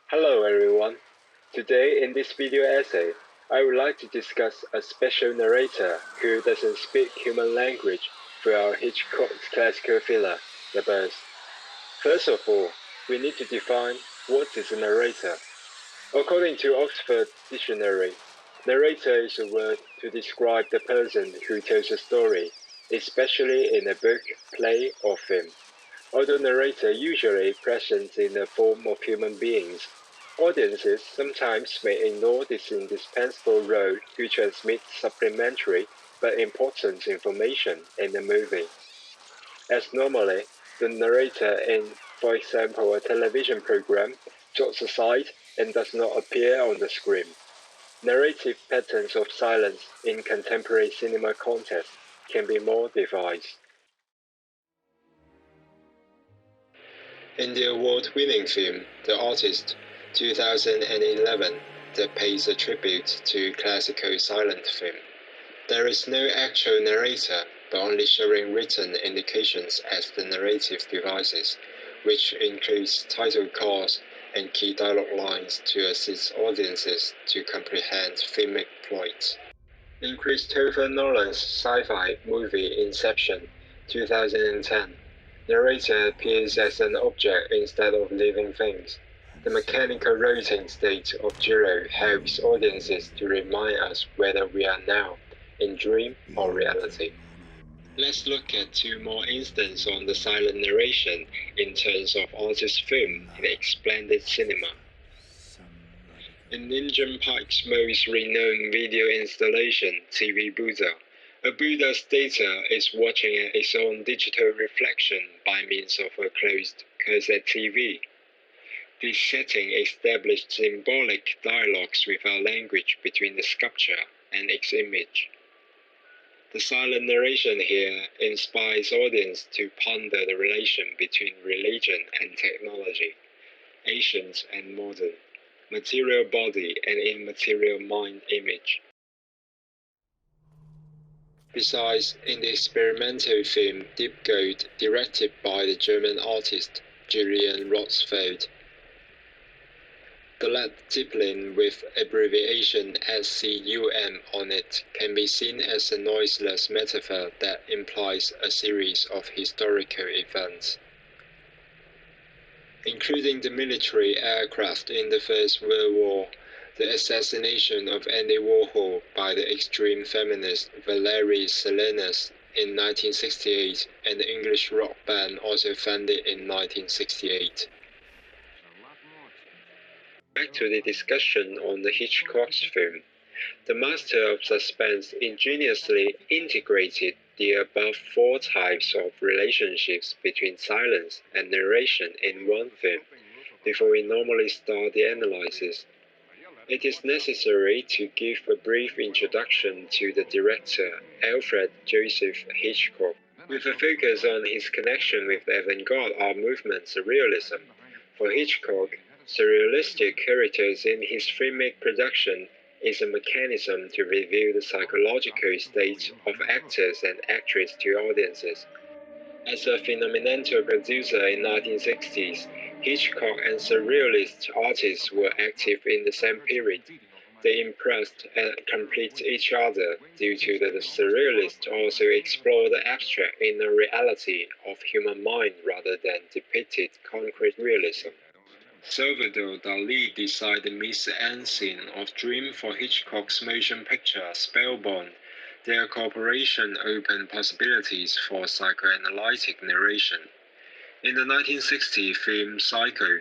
Hello everyone. Today in this video essay, I would like to discuss a special narrator who doesn't speak human language throughout Hitchcock's classical thriller, The Birds. First of all, we need to define what is a narrator. According to Oxford Dictionary, narrator is a word to describe the person who tells a story, especially in a book, play, or film. Although narrator usually present in the form of human beings, audiences sometimes may ignore this indispensable role to transmit supplementary but important information in the movie. As normally, the narrator in, for example, a television program drops aside and does not appear on the screen. Narrative patterns of silence in contemporary cinema context can be more devised. In the award-winning film The Artist, 2011, that pays a tribute to classical silent film, there is no actual narrator, but only showing written indications as the narrative devices, which includes title cards and key dialogue lines to assist audiences to comprehend filmic plots. In Christopher Nolan's sci-fi movie Inception, 2010, narrator appears as an object instead of living things. The mechanical rotating state of gyro helps audiences to remind us whether we are now in dream or reality. Let's look at two more instances on the silent narration in terms of artist film in expanded cinema. In Ninja Park's most renowned video installation, TV Buddha, a Buddha's data is watching its own digital reflection by means of a closed cursor TV. This setting established symbolic dialogues without language between the sculpture and its image. The silent narration here inspires audience to ponder the relation between religion and technology, ancient and modern, material body and immaterial mind image. Besides, in the experimental film Deep Gold, directed by the German artist Julian Rotzfeld, the Led Zeppelin with abbreviation SCUM on it can be seen as a noiseless metaphor that implies a series of historical events, including the military aircraft in the First World War, the assassination of Andy Warhol by the extreme feminist Valerie Salinas in 1968, and the English rock band also founded in 1968. Back to the discussion on the Hitchcock's film. The master of suspense ingeniously integrated the above four types of relationships between silence and narration in one film. Before we normally start the analysis, it is necessary to give a brief introduction to the director, Alfred Joseph Hitchcock, with a focus on his connection with the avant-garde art movement surrealism. For Hitchcock, surrealistic characters in his filmic production is a mechanism to reveal the psychological state of actors and actresses to audiences. As a phenomenal producer in the 1960s, Hitchcock and surrealist artists were active in the same period. They impressed and complete each other due to the surrealists also explore the abstract inner reality of human mind rather than depicted concrete realism. Salvador Dali designed the mise-en scene of Dream for Hitchcock's motion picture Spellbound. Their cooperation opened possibilities for psychoanalytic narration. In the 1960 film Psycho,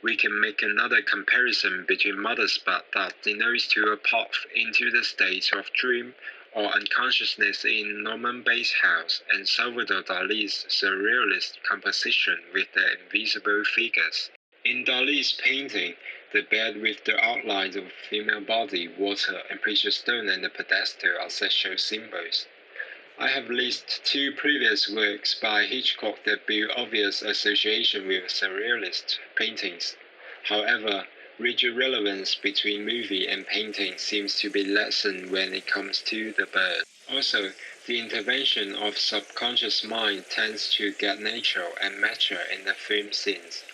we can make another comparison between Mothersbaugh that denotes to a path into the state of dream or unconsciousness in Norman Bates' house, and Salvador Dali's surrealist composition with the invisible figures. In Dali's painting, the bed with the outlines of female body, water, and precious stone and the pedestal are sexual symbols. I have listed two previous works by Hitchcock that bear obvious association with surrealist paintings. However, rigid relevance between movie and painting seems to be lessened when it comes to The Bird. Also, the intervention of subconscious mind tends to get natural and mature in the film scenes.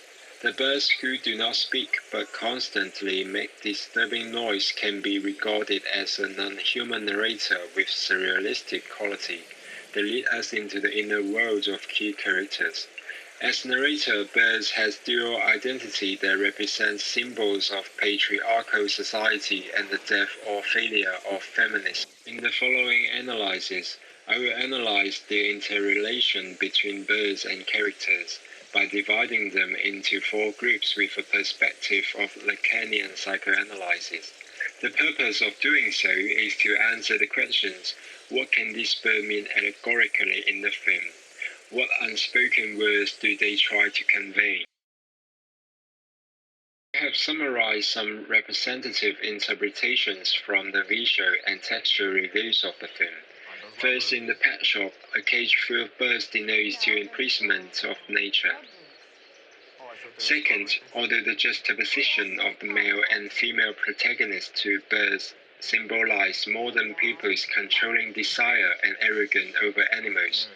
The birds who do not speak but constantly make disturbing noise can be regarded as a non-human narrator with surrealistic quality. They lead us into the inner world of key characters. As narrator, birds has dual identity that represents symbols of patriarchal society and the death or failure of feminism. In the following analysis, I will analyze the interrelation between birds and characters by dividing them into four groups with a perspective of Lacanian psychoanalysis. The purpose of doing so is to answer the questions: what can this bird mean allegorically in the film? What unspoken words do they try to convey? I have summarized some representative interpretations from the visual and textual reviews of the film. First, in the pet shop, a cage full of birds denotes the imprisonment of nature. Second, although the juxtaposition of the male and female protagonists to birds symbolize modern people's controlling desire and arrogance over animals,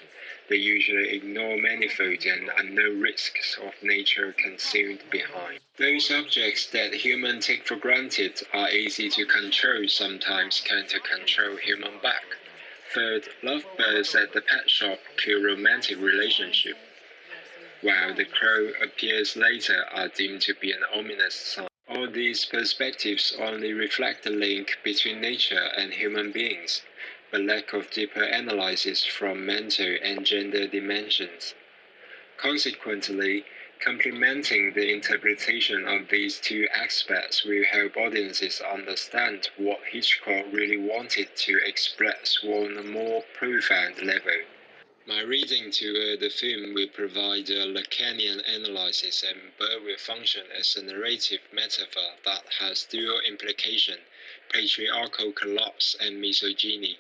they usually ignore manifold and unknown risks of nature concealed behind. Those objects that humans take for granted are easy to control, sometimes can't control human back. Third, lovebirds at the pet shop kill romantic relationship, while the crow appears later are deemed to be an ominous sign. All these perspectives only reflect the link between nature and human beings, but lack of deeper analysis from mental and gender dimensions. Consequently, complementing the interpretation of these two aspects will help audiences understand what Hitchcock really wanted to express on a more profound level. My reading toward the film will provide a Lacanian analysis, and bird will function as a narrative metaphor that has dual implication: patriarchal collapse and misogyny.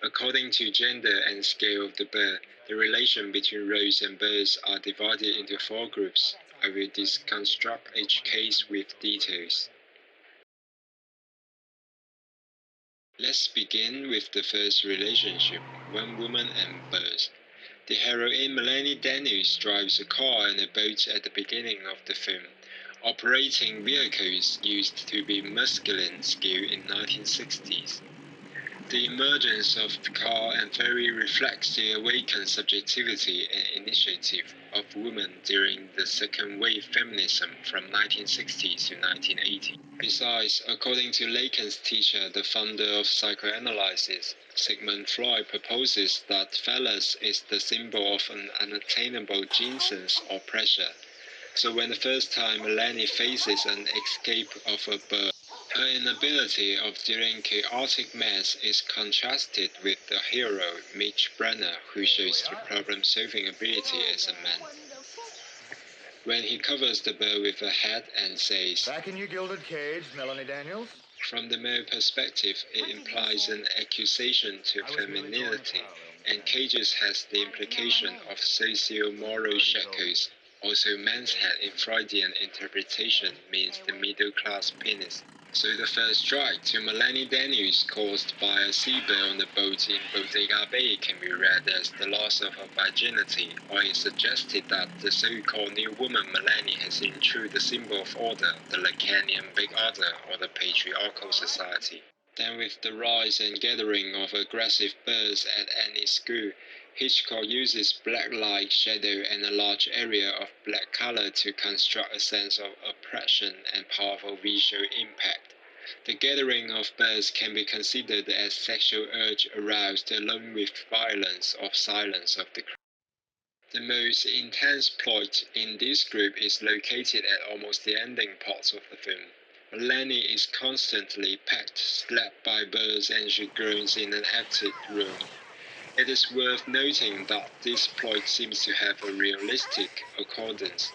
According to gender and scale of the bird, the relation between roles and birds are divided into four groups. I will deconstruct each case with details. Let's begin with the first relationship, one woman and birds. The heroine Melanie Daniels drives a car and a boat at the beginning of the film. Operating vehicles used to be masculine skill in 1960s. The emergence of the car and ferry reflects the awakened subjectivity and initiative of women during the second wave feminism from 1960 to 1980. Besides, according to Lacan's teacher, the founder of psychoanalysis, Sigmund Freud proposes that phallus is the symbol of an unattainable gene-sense or pressure. So when the first time Melanie faces an escape of a bird, her inability of dealing chaotic mess is contrasted with the hero, Mitch Brenner, who shows the problem-solving ability as a man. When he covers the bird with a hat and says, "Back in your gilded cage, Melanie Daniels." From the male perspective, it implies an accusation to femininity, and cages has the implication of socio-moral shackles. Also, man's head in Freudian interpretation means the middle-class penis. So the first strike to Melanie Daniels caused by a seabird on the boat in Bodega Bay can be read as the loss of her virginity, or it suggested that the so-called new woman Melanie has intruded the symbol of order, the Lacanian big order, or the patriarchal society. Then with the rise and gathering of aggressive birds at any school, Hitchcock uses black light, shadow, and a large area of black color to construct a sense of oppression and powerful visual impact. The gathering of birds can be considered as sexual urge aroused along with violence or silence of the crowd. The most intense plot in this group is located at almost the ending parts of the film. Melanie is constantly pecked, slapped by birds, and she groans in an attic room. It is worth noting that this plot seems to have a realistic accordance,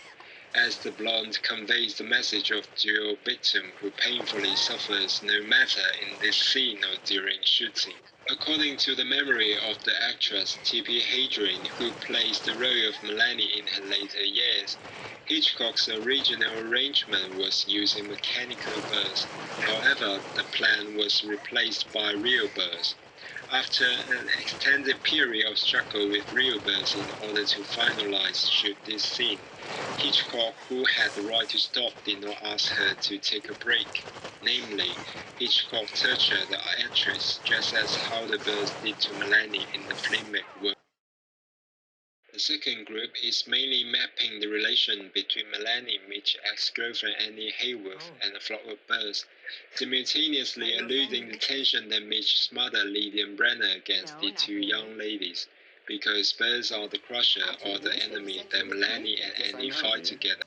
as the blonde conveys the message of dual victim who painfully suffers no matter in this scene or during shooting. According to the memory of the actress Tippi Hedren, who plays the role of Melanie in her later years, Hitchcock's original arrangement was using mechanical birds. However, the plan was replaced by real birds. After an extended period of struggle with real birds in order to finalize shoot this scene, Hitchcock, who had the right to stop, did not ask her to take a break. Namely, Hitchcock tortured the actress just as how the birds did to Melanie in the filmic work. The second group is mainly mapping the relation between Melanie, Mitch's ex-girlfriend Annie Hayworth, and a flock of birds, simultaneously alluding the tension that Mitch's mother Lydian Brenner against the two young ladies, because birds are the crusher or the enemy that Melanie and Annie fight together,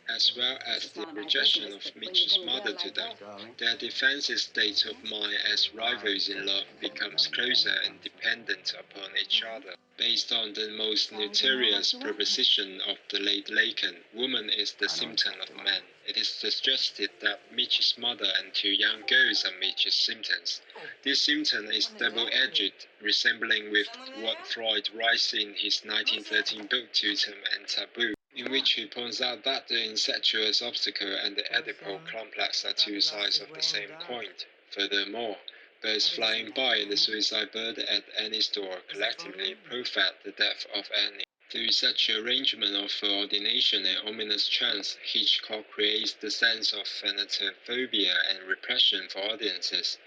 as well as the rejection of Mitch's mother to them. Their defensive state of mind as rivals in love becomes closer and dependent upon each other. Based on the most notorious proposition of the late Lacan, woman is the symptom of man. It is suggested that Mitch's mother and two young girls are Mitch's symptoms. This symptom is double-edged, resembling with what Freud writes in his 1913 book Totem and Taboo, in which he points out that the incestuous obstacle and the Oedipal complex are two sides of the same coin. Furthermore, birds flying by and the suicide bird at Annie's door collectively prophet the death of Annie. Through such arrangement of ordination and ominous chance, Hitchcock creates the sense of thanatophobia and repression for audiences.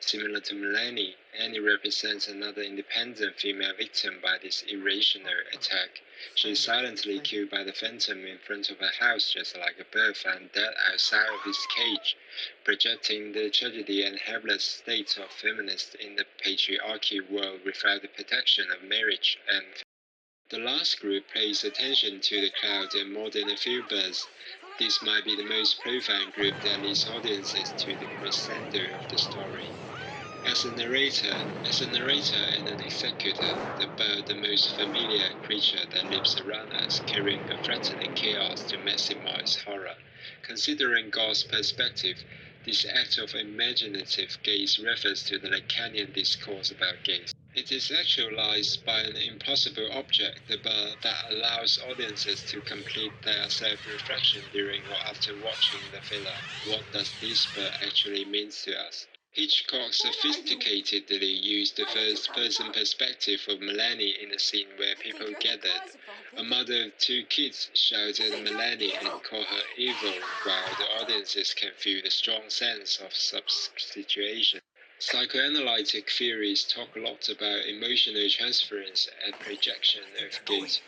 Similar to Melanie, Annie represents another independent female victim by this irrational attack. She is silently killed by the phantom in front of her house, just like a bird found dead outside of its cage, projecting the tragedy and helpless state of feminists in the patriarchy world without the protection of marriage and the last group pays attention to the cloud and more than a few birds. This might be the most profound group that leads audiences to the crescendo of the story. As a narrator and an executor, the bird, the most familiar creature that lives around us, carrying a threatening chaos to maximize horror. Considering God's perspective, this act of imaginative gaze refers to the Lacanian discourse about gaze. It is actualized by an impossible object, the bird, that allows audiences to complete their self-reflection during or after watching the film. What does this bird actually mean to us? Hitchcock sophisticatedly used the first-person perspective of Melanie in a scene where people gathered. A mother of two kids shouts at Melanie and calls her evil, while the audiences can feel the strong sense of substitution. Psychoanalytic theories talk a lot about emotional transference and projection of guilt,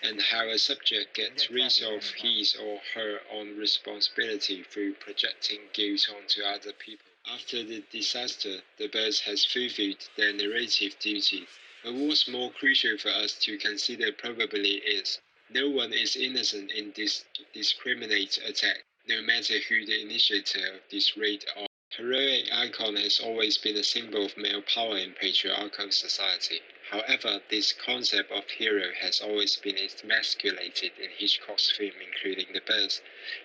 and how a subject gets rid of his or her own responsibility through projecting guilt onto other people. After the disaster, the birds has fulfilled their narrative duty, but what's more crucial for us to consider probably is, no one is innocent in this discriminate attack, no matter who the initiator of this raid are. Heroic icon has always been a symbol of male power in patriarchal society. However, this concept of hero has always been emasculated in Hitchcock's film, including The Birds.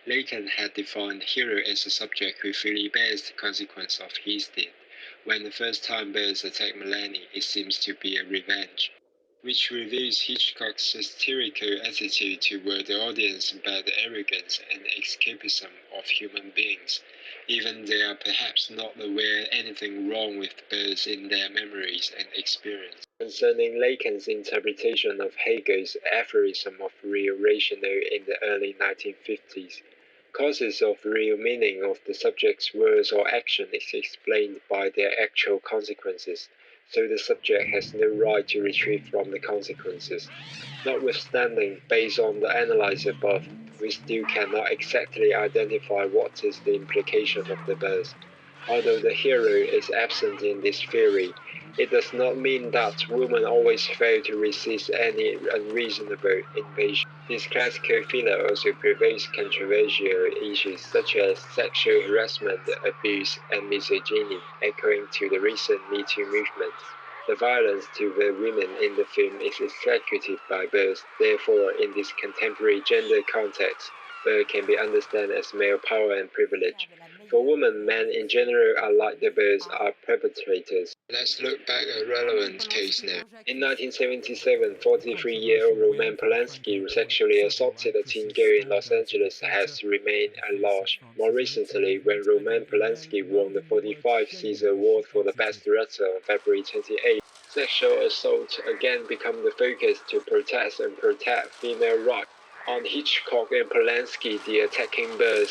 Lacan had defined hero as a subject who fully bears the consequence of his deed. When the first time birds attack Melanie, it seems to be a revenge, which reveals Hitchcock's satirical attitude toward the audience about the arrogance and escapism of human beings, even they are perhaps not aware anything wrong with birds in their memories and experience. Concerning Lacan's interpretation of Hegel's aphorism of real rational in the early 1950s, causes of real meaning of the subject's words or action is explained by their actual consequences, so the subject has no right to retreat from the consequences. Notwithstanding, based on the analysis above, we still cannot exactly identify what is the implication of the verse. Although the hero is absent in this theory, it does not mean that women always fail to resist any unreasonable invasion. This classical thriller also presents controversial issues such as sexual harassment, abuse, and misogyny, echoing to the recent Me Too movement. The violence to the women in the film is executed by birds, therefore, in this contemporary gender context, bird can be understood as male power and privilege. For women, men in general are like the birds are perpetrators. Let's look back at a relevant case now. In 1977, 43-year-old Roman Polanski sexually assaulted a teen girl in Los Angeles has remained at large. More recently, when Roman Polanski won the 45th Caesar Award for the Best Director on February 28, Sexual assault again become the focus to protest and protect female rights. On Hitchcock and Polanski, the attacking birds